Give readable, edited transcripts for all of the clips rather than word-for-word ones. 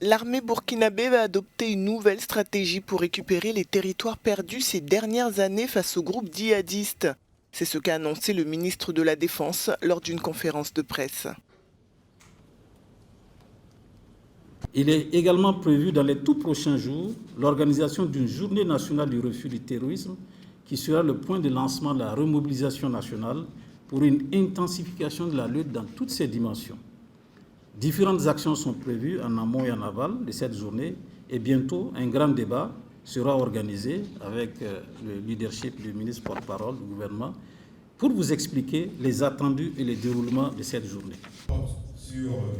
L'armée burkinabé va adopter une nouvelle stratégie pour récupérer les territoires perdus ces dernières années face au groupe djihadiste. C'est ce qu'a annoncé le ministre de la Défense lors d'une conférence de presse. Il est également prévu dans les tout prochains jours l'organisation d'une journée nationale du refus du terrorisme qui sera le point de lancement de la remobilisation nationale pour une intensification de la lutte dans toutes ses dimensions. Différentes actions sont prévues en amont et en aval de cette journée et bientôt un grand débat sera organisé avec le leadership du ministre porte-parole du gouvernement pour vous expliquer les attendus et les déroulements de cette journée.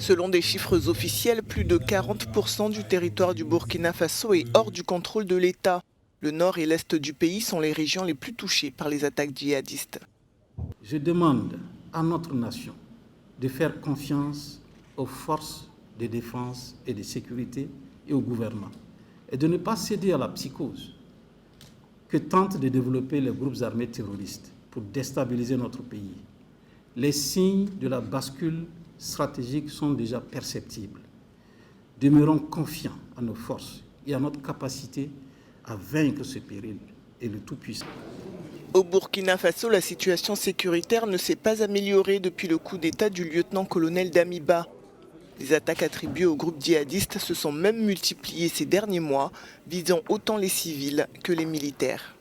Selon des chiffres officiels, plus de 40% du territoire du Burkina Faso est hors du contrôle de l'État. Le nord et l'est du pays sont les régions les plus touchées par les attaques djihadistes. Je demande à notre nation de faire confiance aux forces de défense et de sécurité et au gouvernement et de ne pas céder à la psychose que tentent de développer les groupes armés terroristes pour déstabiliser notre pays. Les signes de la bascule stratégique sont déjà perceptibles. Demeurons confiants à nos forces et à notre capacité à vaincre ce péril et le Tout-Puissant. Au Burkina Faso, la situation sécuritaire ne s'est pas améliorée depuis le coup d'État du lieutenant-colonel Damiba. Les attaques attribuées au groupe djihadiste se sont même multipliées ces derniers mois, visant autant les civils que les militaires.